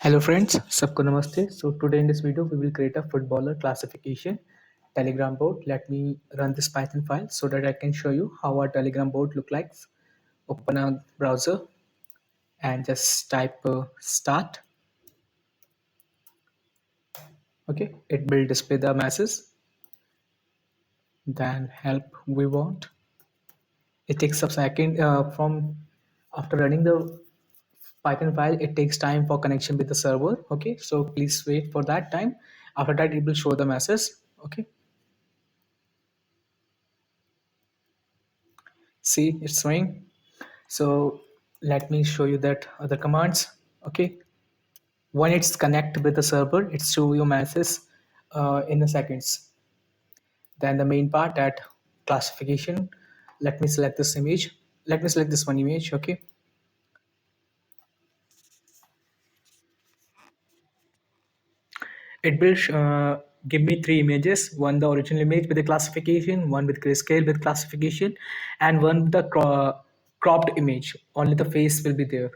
Hello friends, सबको नमस्ते. So today in this video we will create a footballer classification Telegram board. Let me run this Python file so that I can show you how our Telegram board look like. Open a browser and just type start. Okay, it will display the message. Then help we want. It takes a second from after running the Python file. It takes time for connection with the server. Okay, so please wait for that time. After that, it will show the message. Okay. See, it's showing. So let me show you that other commands. Okay, when it's connect with the server, it show you message in the seconds. Then the main part, that classification. Let me select this image. Let me select this one image. Okay, it will give me three images: one the original image with the classification, one with grayscale with classification, and one with the cropped image. Only the face will be there,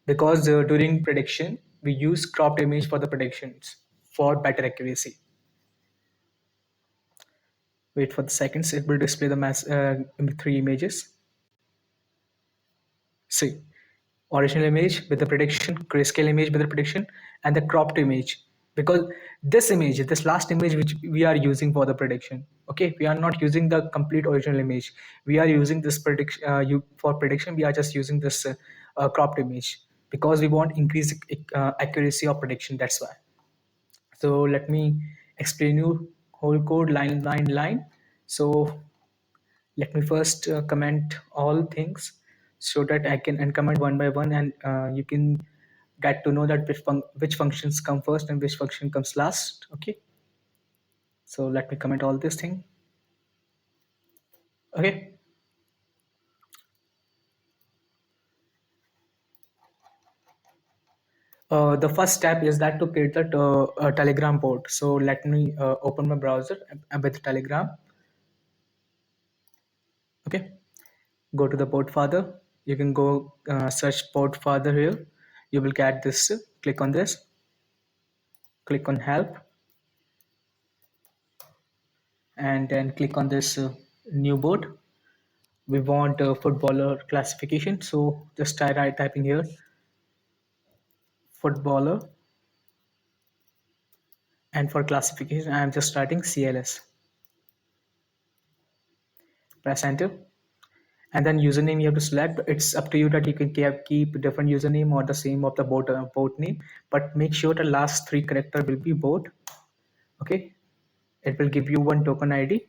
because during prediction we use cropped image for the predictions for better accuracy. Wait for the seconds, it will display the three images. See, original image with the prediction, grayscale image with the prediction, and the cropped image. Because this last image which we are using for the prediction. Okay, we are not using the complete original image. We are using this prediction for prediction. We are just using this cropped image because we want increased accuracy of prediction. That's why. So let me explain you whole code line. So let me first comment all things so that I can uncomment one by one, and you can get to know that which functions come first and which function comes last. Okay. So let me comment all this thing. Okay. The first step is that to create the Telegram port. So let me open my browser with Telegram. Okay. Go to the port father. You can go search port father here. You will get this. Click on this. Click on help. And then click on this new board. We want footballer classification. So just typing here footballer, and for classification I am just writing CLS. Press enter, and then username you have to select. It's up to you that you can keep different username or the same of the boat name, but make sure the last three character will be boat. Okay, it will give you one token ID.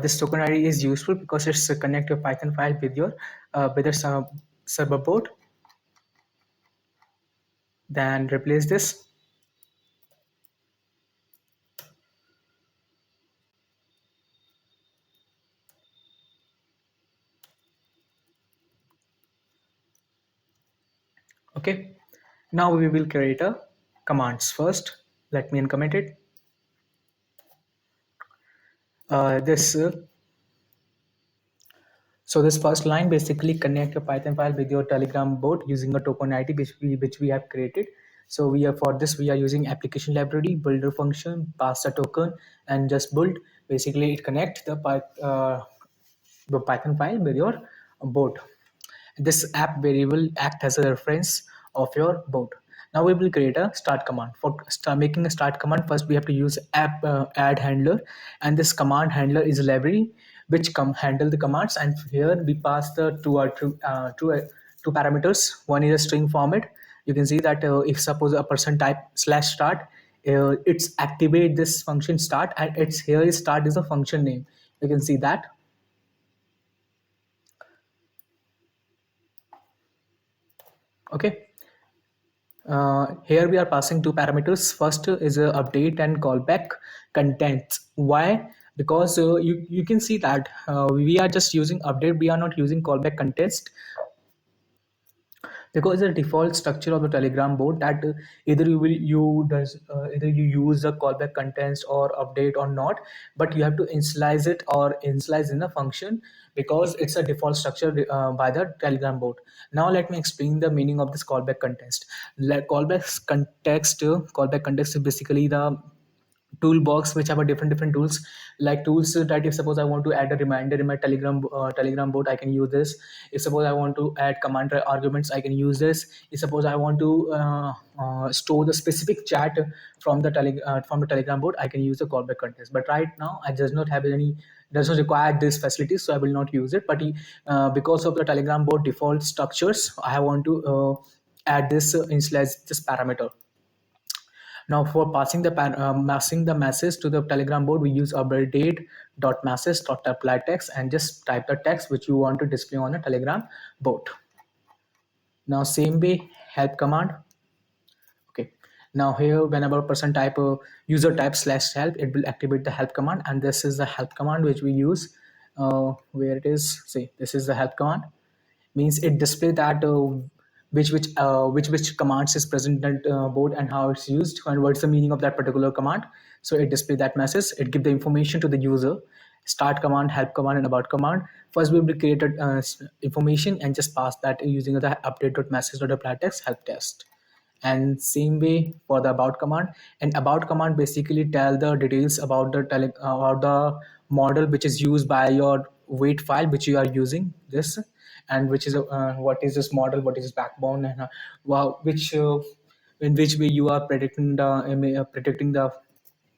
This token ID is useful because it's connect your Python file with your with a server board. Then replace this. Okay, now we will create a commands. First, let me uncomment it. This So this first line basically connect your Python file with your Telegram bot using a token ID which we have created. So for this we are using application library, builder function, pass a token, and just build. Basically, it connect the Python file with your bot. This app variable act as a reference of your bot. Now we will create a start command. For making a start command, first we have to use app add handler, and this command handler is a library which handle the commands. And here we pass the two parameters. One is a string format. You can see that if suppose a person type /start, it's activate this function start, and it's here is start is a function name. You can see that. Okay. Here we are passing two parameters. First is update and callback contents. Why? Because you can see that we are just using update. We are not using callback contents. because the default structure of the telegram bot that either you use the callback contents or update or not, but you have to initialize it or initialize in a function because it's a default structure by the telegram bot. Now let me explain the meaning of this callback context. Callback context is basically the toolbox which have a different tools, like tools that if suppose I want to add a reminder in my telegram bot, I can use this. If suppose I want to add command arguments, I can use this. If suppose I want to store the specific chat from the telegram bot, I can use the callback context. But right now I does not have any, does not require this facility, so I will not use it. But because of the telegram bot default structures, I want to add this initialize this parameter. Now, for passing the message to the Telegram board, we use update.message.apply text and just type the text which you want to display on the Telegram board. Now, same way, help command. Okay. Now here, whenever a person type user type /help, it will activate the help command, and this is the help command which we use. Where it is? See, this is the help command. Means it display that which commands is present in that board and how it's used and what's the meaning of that particular command. So it display that message. It give the information to the user. Start command, help command, and about command. First we will create information and just pass that using the update.message.apply text help test. And same way for the about command. And about command basically tell the details about about the model which is used by your weight file which you are using this, and which is what is this model, what is this backbone, and which in which way you are predicting the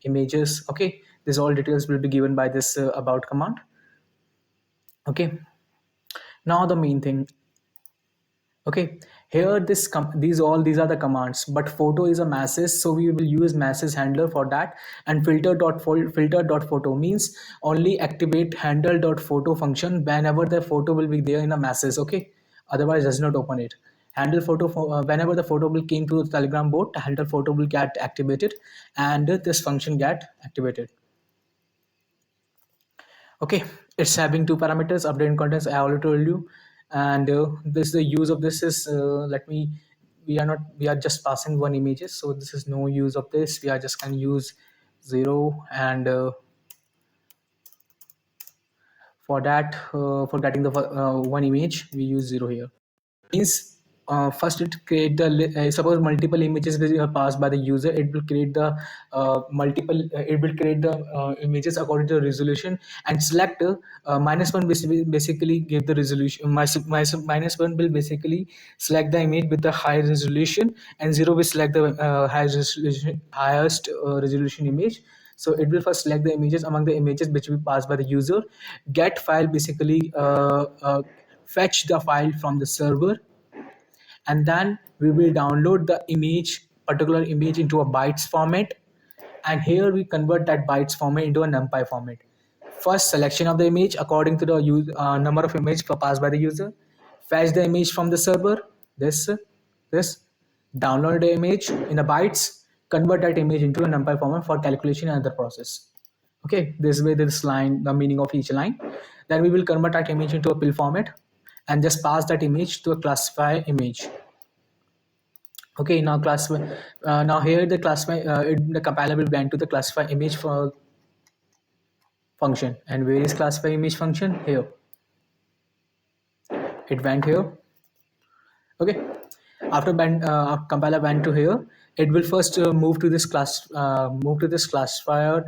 images. Okay, this all details will be given by this about command. Okay, now the main thing. Okay, here these are the commands, but photo is a message, so we will use message handler for that. And filter.photo means only activate handle.photo function whenever the photo will be there in a message. Okay, otherwise does not open it. Handle photo whenever the photo will came to the telegram bot, handle photo will get activated and this function get activated. Okay, it's having two parameters, update and contents, I already told you. And this the use of this is let me, we are just passing one images, so this is no use of this. We are just can use 0, and for that for getting the one image we use 0 here. Means first it create the suppose multiple images that are passed by the user, it will create the it will create the images according to the resolution, and select -1 basically give the resolution. -1 will basically select the image with the high resolution, and 0 will select the highest resolution image. So it will first select the images among the images which will pass by the user. Get file basically fetch the file from the server, and then we will download the particular image into a bytes format, and here we convert that bytes format into a numpy format. First selection of the image according to the number of image passed by the user, fetch the image from the server, this download the image in a bytes, convert that image into a numpy format for calculation and other process. Okay, this way this line, the meaning of each line. Then we will convert that image into a pill format and just pass that image to a classify image. Okay, now classify. Now here the classify the compiler will went to the classify image for function. And where is classify image function? Here. It went here. Okay. After compiler went to here, it will first move to this classifier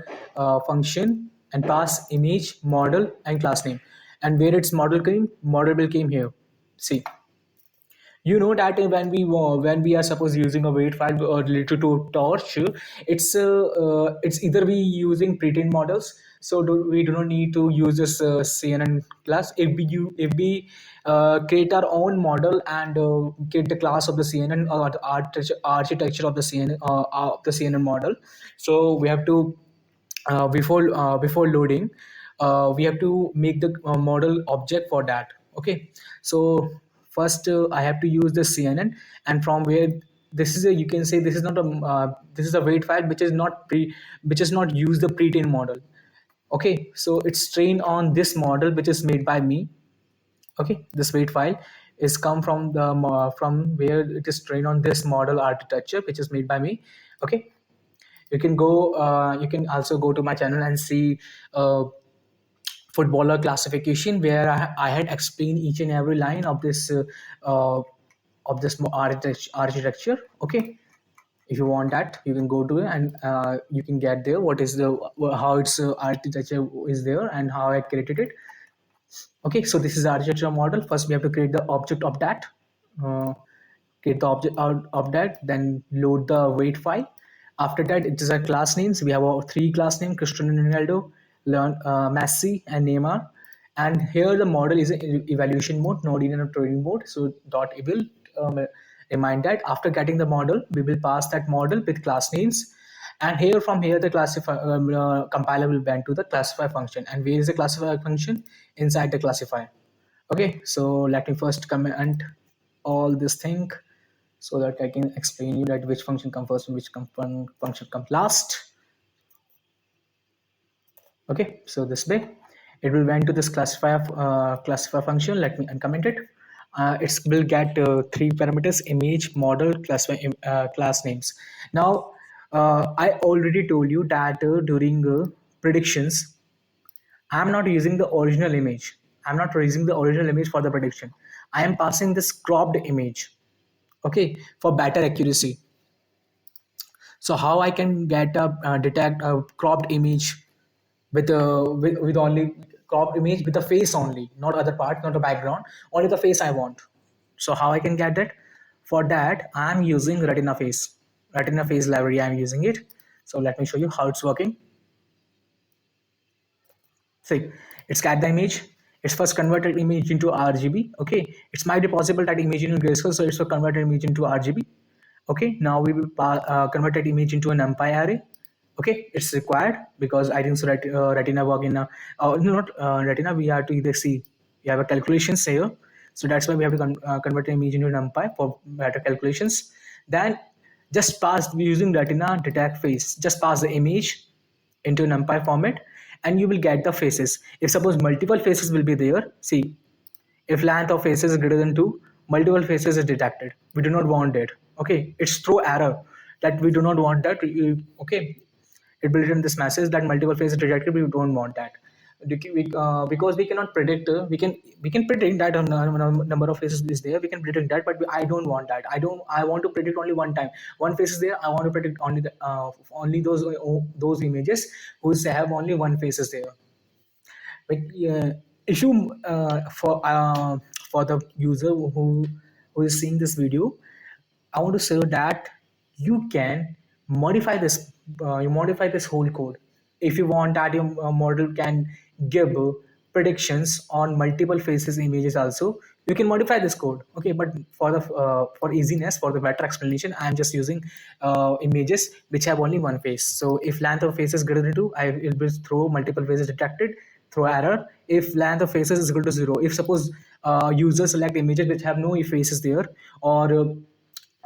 function and pass image, model, and class name. And where its model will came here. See, you know that when we are suppose using a weight file or related to torch, it's either we using pre-trained models, so we do not need to use this CNN class. If we create our own model and get the class of the CNN or the architecture of the CNN model, so we have to before loading, we have to make the model object for that. Okay, so first I have to use the CNN, and from where this is a, you can say this is not a this is a weight file which is not use the pre-trained model. Okay, so it's trained on this model which is made by me. Okay, this weight file, is come from the from where it is trained on this model architecture, which is made by me. Okay, you can go. You can also go to my channel and see footballer classification, where I had explained each and every line uh, of this architecture. Okay, if you want that, you can go to it, and you can get there what is the how its architecture is there and how I created it. Okay, so this is the architecture model. First we have to create the object of that, uh, create the object out of that, then load the weight file. After that, it is a class names. We have our three class names: Cristiano Ronaldo, Messi, and Neymar. And here the model is in evaluation mode, not in a training mode. So dot it will remind that after getting the model, we will pass that model with class names. And here from here the compiler will bend to the classify function. And where is the classify function? Inside the classifier. Okay, so let me first comment all this thing so that I can explain you that which function comes first and which function comes last. Okay, so this way it will went to this classifier function. Let me uncomment it. It will get three parameters: image, model, class names. Now I already told you that during predictions, I'm not using the original image. I'm not using the original image for the prediction. I am passing this cropped image, okay, for better accuracy. So how I can get a detect a cropped image with only cropped image with the face only, not other part, not the background, only the face I want. So how I can get that? For that, I'm using RetinaFace. RetinaFace library, I'm using it. So let me show you how it's working. See, it's got the image. It's first converted image into RGB. Okay, it might be possible that image in Grayscale, so it's a converted image into RGB. Okay, now we will convert that image into an NumPy array. Okay, it's required because I think so that Retina work in no, not Retina. We have to either see we have a calculations here, so that's why we have to convert the image into NumPy for better calculations. Then just pass using Retina detect face. Just pass the image into NumPy format, and you will get the faces. If suppose multiple faces will be there, see, if length of faces is greater than 2, multiple faces is detected. We do not want it. Okay, it's through error that we do not want that. Okay, it will return this message that multiple faces detected. We don't want that. Because we cannot predict. We can predict that a number of faces is there. We can predict that, but I don't want that. I want to predict only one time. One face is there. I want to predict only those images who have only one face is there. But if you for the user who is seeing this video, I want to say that you can modify this. You modify this whole code if you want that your model can give predictions on multiple faces images also. You can modify this code. Okay, but for easiness, for the better explanation, I am just using images which have only one face. So if length of faces greater than 2, I will throw multiple faces detected throw error. If length of faces is equal to 0, if suppose users select images which have no faces there, or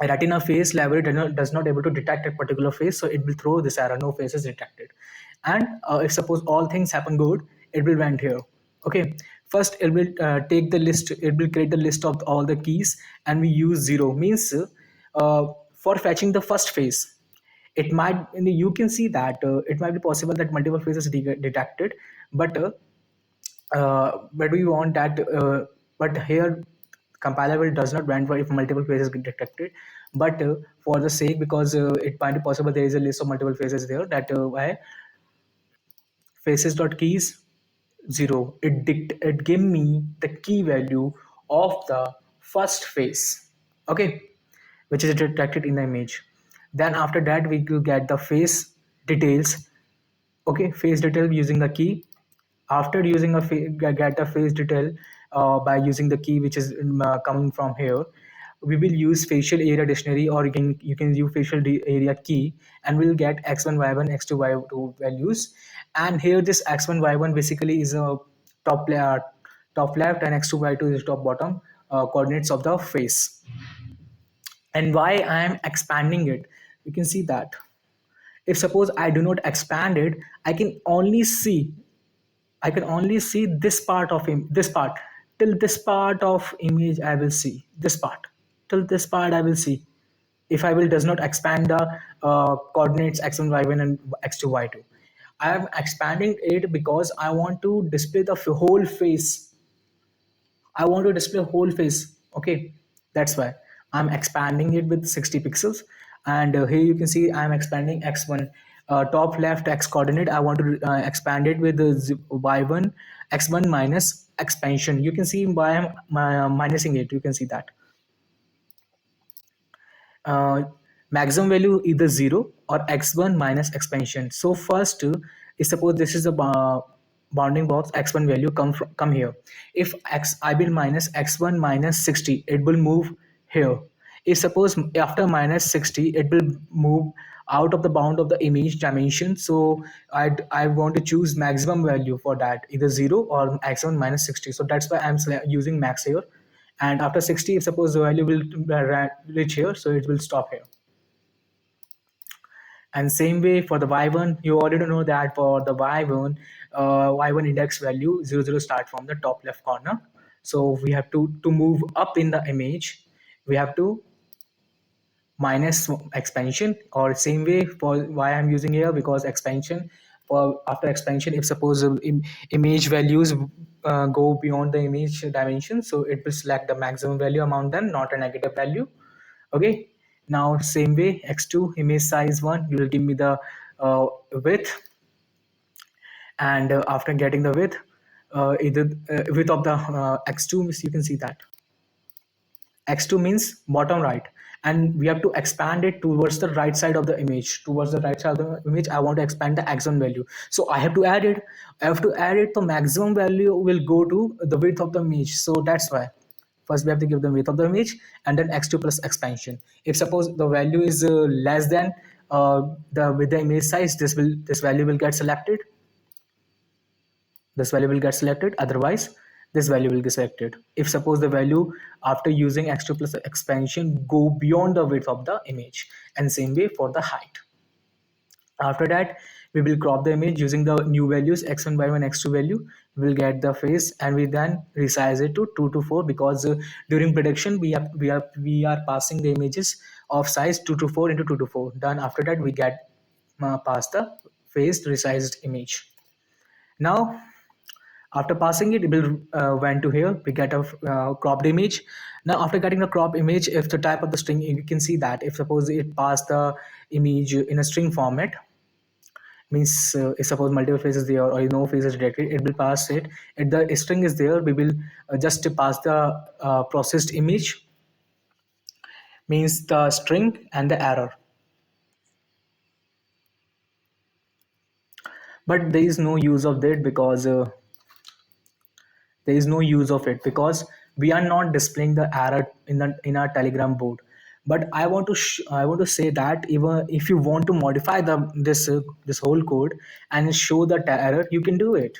retina face library does not able to detect a particular face, so it will throw this error: no faces detected. And if suppose all things happen good, it will went here. Okay, first it will take the list, it will create the list of all the keys, and we use 0 means for fetching the first face. It might, you can see that it might be possible that multiple faces detected, but but we want that but here compiler will does not want for if multiple faces get detected. But for the sake, because it might be possible there is a list of multiple faces there, that why faces dot keys 0, it give me the key value of the first face. Okay, which is detected in the image. Then after that we will get the face details. Okay, face detail using the key. After using get a face detail by using the key which is coming from here, we will use facial area dictionary, or you can use facial area key, and we'll get x1 y1 x2 y2 values. And here this x1 y1 basically is a top layer, top left, and x2 y2 is top bottom coordinates of the face. And why I am expanding it, you can see that if suppose I do not expand it, I can only see this part of him, this part. till this part of image I will see this part, till this part I will see. If I will does not expand the coordinates x1 y1 and x2 y2, I am expanding it because I want to display the whole face. I want to display whole face. Okay, that's why I'm expanding it with 60 pixels. And here you can see I'm expanding x1, top left x coordinate. I want to expand it with the y1 x1 minus expansion. You can see why I'm minusing it. You can see that uh, maximum value either 0 or x1 minus expansion. So first is suppose this is a bounding box, x1 value come here. If x I will minus x1 minus 60, it will move here. If suppose after minus 60 it will move out of the bound of the image dimension, so I want to choose maximum value for that, either 0 or x1 minus 60. So that's why I'm using max here. And after 60, if suppose the value will reach here, so it will stop here. And same way for the y1, you already know that for the y1, y1 index value 0 0 start from the top left corner. So we have to move up in the image, we have to minus expansion. Or same way for why I'm using here, because expansion, for after expansion, if suppose image values go beyond the image dimension, so it will select the maximum value among them, not a negative value. Okay, now same way x2 image size 1, you will give me the width. And after getting the width, either width of the x2, you can see that x2 means bottom right, and we have to expand it towards the right side of the image. Towards the right side of the image, I want to expand the x1 value, so I have to add it. I have to add it. The maximum value will go to the width of the image, so that's why first we have to give the width of the image, and then x2 plus expansion. If suppose the value is less than the with the image size, this value will get selected. This value will get selected, otherwise this value will get selected. If suppose the value after using x2 plus expansion go beyond the width of the image. And same way for the height. After that, we will crop the image using the new values x1 y1 x2 value. We will get the face, and we then resize it to 2 to 4, because during prediction we are passing the images of size 2 to 4 into 2 to 4. Then after that we get pass the face resized image. Now after passing it, it will went to here. We get a cropped image. Now after getting the crop image, if the type of the string, you can see that if suppose it passed the image in a string format, means if suppose multiple faces there or no faces directly, it will pass it. If the string is there, we will just pass the processed image, means the string and the error. But there is no use of that, because there is no use of it, because we are not displaying the error in our telegram board. But I want to say that even if you want to modify this whole code and show the error, you can do it.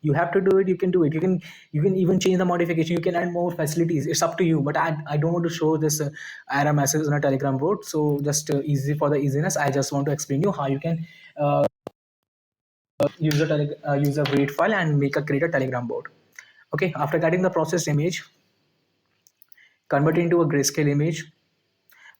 You have to do it. You can do it. You can even change the modification. You can add more facilities. It's up to you. But I don't want to show this error message on a telegram board. So just easy for the easiness, I just want to explain you how you can use a weight file and create a telegram board. Okay, after getting the processed image, convert it into a grayscale image,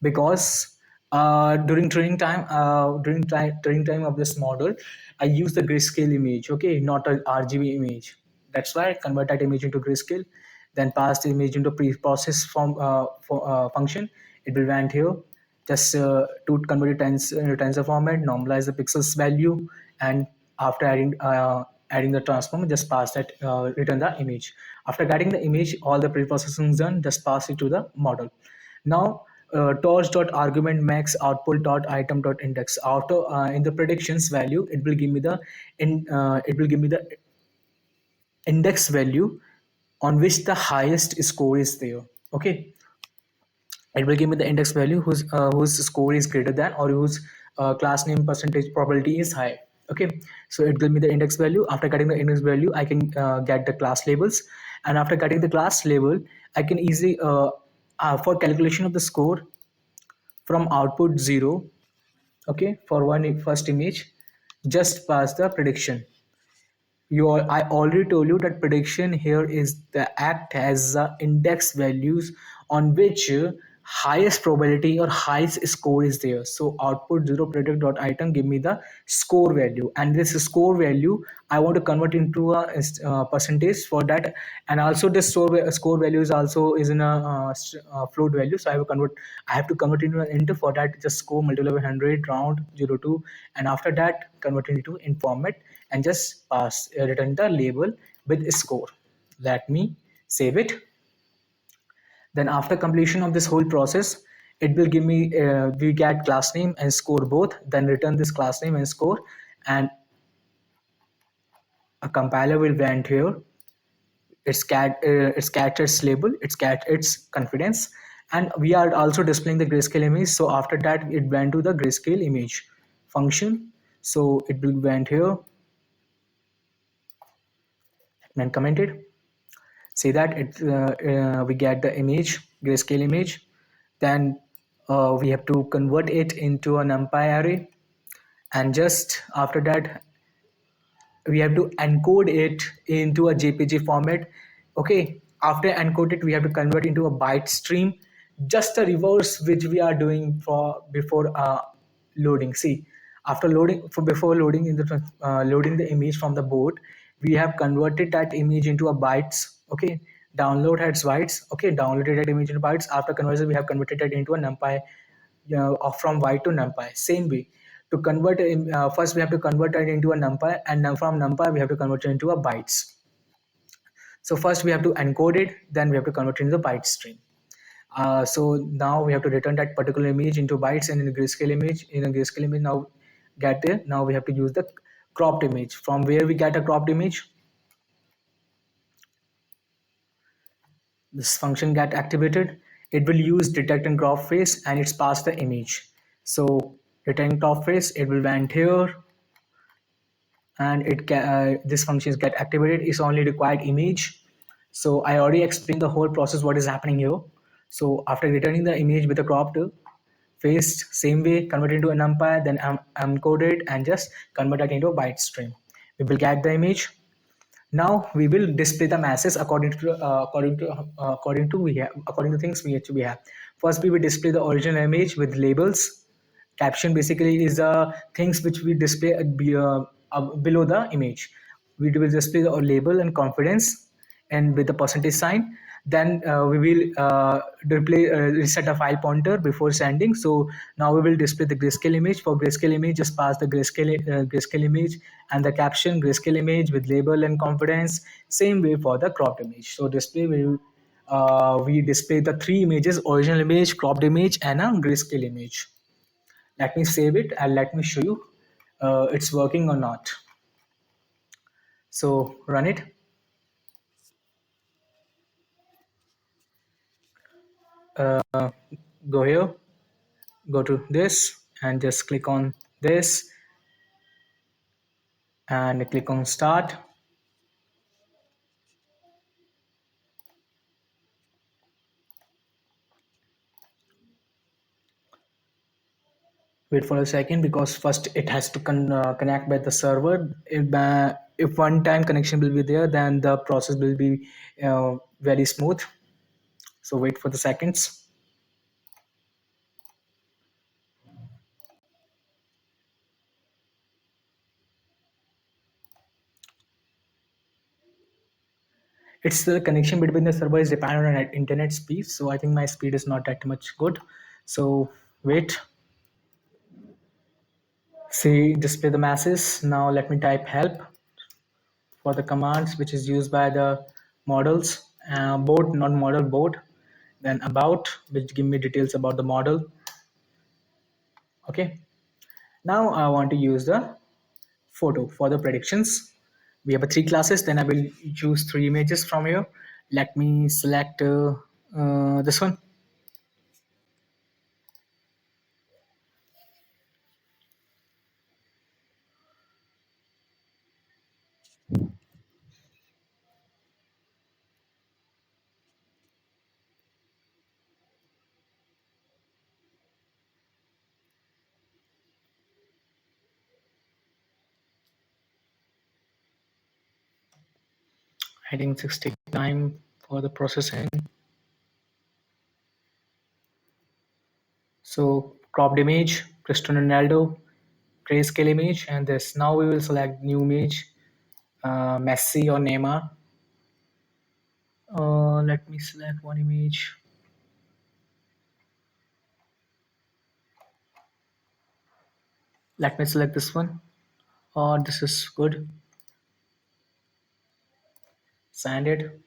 because during time of this model, I use the grayscale image. Okay, not a RGB image. That's why I convert that image into grayscale, then pass the image into pre-process function. It will went here, just to convert it into tensor format, normalize the pixels value, and after adding the transform, just pass that, return the image. After getting the image, all the pre-processing is done, just pass it to the model. Now torch.argument max output.item.index, auto in the predictions value, it will give me the index value on which the highest score is there. Okay, it will give me the index value whose score is greater than, or whose class name percentage probability is high. Okay, so it will give me the index value. After getting the index value, I can get the class labels, and after getting the class label, I can easily for calculation of the score from output 0. Okay, for one first image, just pass the prediction. I already told you that prediction here is the act as index values on which highest probability or highest score is there. So output zero predict dot item give me the score value, and this score value I want to convert into a percentage for that. And also this score value is also is in a float value, so I have to convert into an int. For that, just score multiply by 100, round 0 to, and after that convert it into int format and just pass return the label with score. Let me save it. Then after completion of this whole process, it will give me we get class name and score both, then return this class name and score, and a compiler will went here. It's cat its label, it's cat its confidence, and we are also displaying the grayscale image. So after that, it went to the grayscale image function. So it will went here and commented. See that we get the image, grayscale image. Then we have to convert it into a numpy array, and just after that we have to encode it into a jpg format. Okay, after encode it, we have to convert into a byte stream, just the reverse which we are doing for before loading. See, after loading, for before loading in the loading the image from the board, we have converted that image into a bytes. Okay, download has bytes. Okay, downloaded that image into bytes. After conversion, we have converted it into a numpy, from y to numpy. Same way, to convert first we have to convert it into a numpy, and then from numpy we have to convert it into a bytes. So first we have to encode it, then we have to convert it into the byte stream. So now we have to return that particular image into bytes, and in a grayscale image now get there. Now we have to use the cropped image. From where we get a cropped image, this function get activated. It will use detect and crop face, and it's passed the image. So detect crop face, it will went here, and this functions get activated. Is only required image. So I already explained the whole process what is happening here. So after returning the image with a cropped face, same way convert into a numpy, then encode it and just convert that into a byte stream. We will get the image. Now we will display the masses according to things we have. First, we will display the original image with labels. Caption basically is the things which we display below the image. We will display the label and confidence, and with the percentage sign. Then we will reset a file pointer before sending. So now we will display the grayscale image. For grayscale image, just pass the grayscale image and the caption grayscale image with label and confidence. Same way for the cropped image. So display we display the three images: original image, cropped image, and a grayscale image. Let me save it and let me show you it's working or not. So run it. Go here, go to this, and just click on this and click on start. Wait for a second, because first it has to connect with the server. If one time connection will be there, then the process will be very smooth. So wait for the seconds. It's the connection between the server is dependent on internet speed, so I think my speed is not that much good. So wait. See, display the masses. Now let me type help for the commands which is used by the models. Board, not model, board. Then about, which give me details about the model. Okay. Now I want to use the photo for the predictions. We have three classes. Then I will choose three images from here. Let me select this one. I think 60 time for the processing. So cropped image, Cristiano Ronaldo, grayscale image, and this. Now we will select new image, Messi or Neymar. Let me select one image. Let me select this one. This is good. Send it.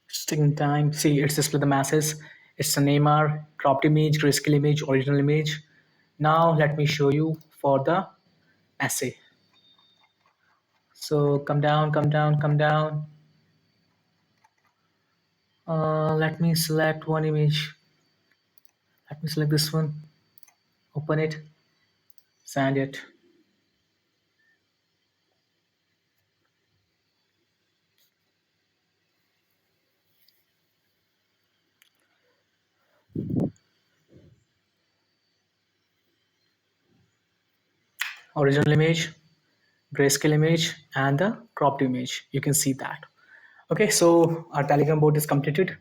It's taking time. See, it's display the masses. It's a Neymar, cropped image, grayscale image, original image. Now let me show you for the essay. So come down, come down, come down. Let me select one image. Let me select this one. Open it. Send it. Original image, grayscale image, and the cropped image. You can see that. Okay, so our Telegram board is completed.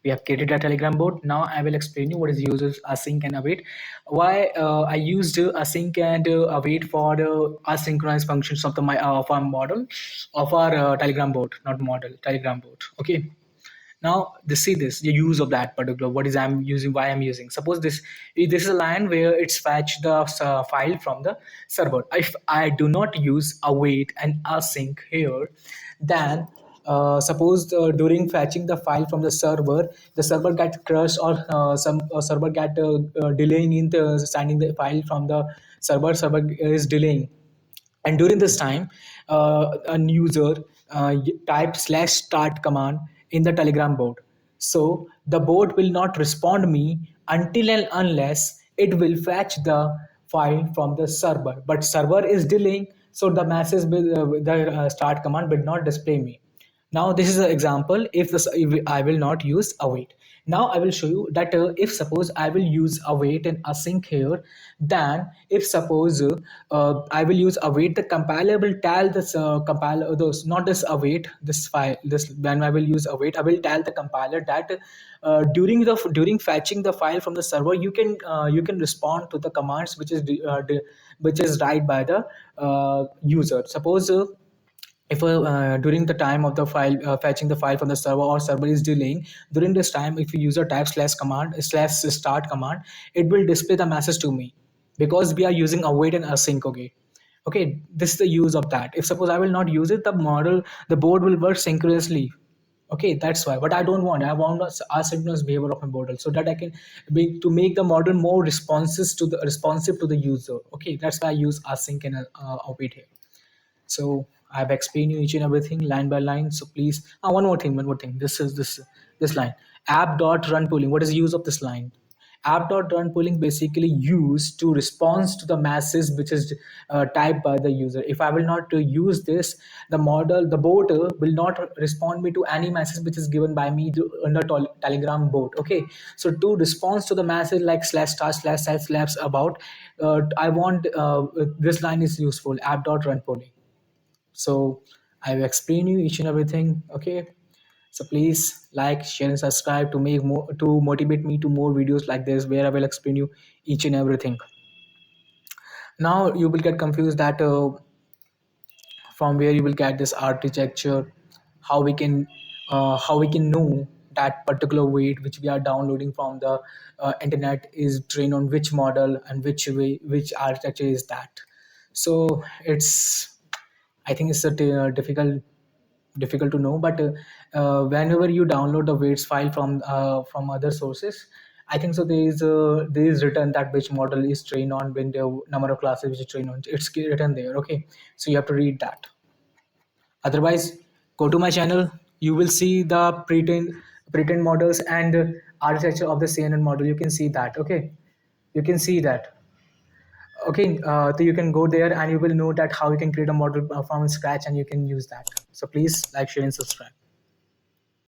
We have created a Telegram board. Now I will explain you what is users async and await. Why I used async and await for the asynchronous functions of the of our model of our Telegram board, not model, Telegram board. Okay. Now this see this the use of that particular what is I'm using, why I'm using. Suppose this is a line where it's fetch the file from the server. If I do not use await and async here, then suppose during fetching the file from the server get crashed, or some server get delaying in the sending the file from the server is delaying. And during this time, a user type slash start command in the Telegram board. So the board will not respond me until and unless it will fetch the file from the server. But server is delaying, so the message will, the start command will not display me. Now this is an example if I will not use await. Now I will show you that if suppose I will use await and async here, then if suppose I will use await, the compiler will tell this compiler those not this await this file this when I will use await, I will tell the compiler that during fetching the file from the server, you can respond to the commands which is right by the user. Suppose if during the time of the file fetching the file from the server, or server is delaying, during this time if you user type slash command slash start command, it will display the message to me, because we are using await and async. Okay, this is the use of that. If suppose I will not use it, the board will work synchronously. Okay, that's why. But I don't want, I want asynchronous behavior of my model, so that I can make the model more responsive to the user. Okay, that's why I use async and await here. So I've explained you each and everything line by line. So please, one more thing. This line, app dot run pooling. What is the use of this line? App dot run pooling basically used to respond to the message which is typed by the user. If I will not use this, the bot will not respond me to any message which is given by me on the Telegram bot. Okay, so to respond to the message like slash star slash slash labs about, I want this line is useful. App dot run pooling. So I've explained you each and everything. Okay, so please like, share, and subscribe to make more, to motivate me to more videos like this where I will explain you each and everything. Now you will get confused that from where you will get this architecture, how we can know that particular weight which we are downloading from the internet is trained on which model, and which architecture is that. So it's, I think it's difficult to know, but whenever you download the weights file from other sources, I think so there is written that which model is trained on, when the number of classes which is trained on, it's written there. Okay, so you have to read that. Otherwise, go to my channel, you will see the pretend models and architecture of the CNN model. You can see that. Okay, you can see that. Okay, so you can go there and you will know that how you can create a model from scratch, and you can use that. So please like, share, and subscribe.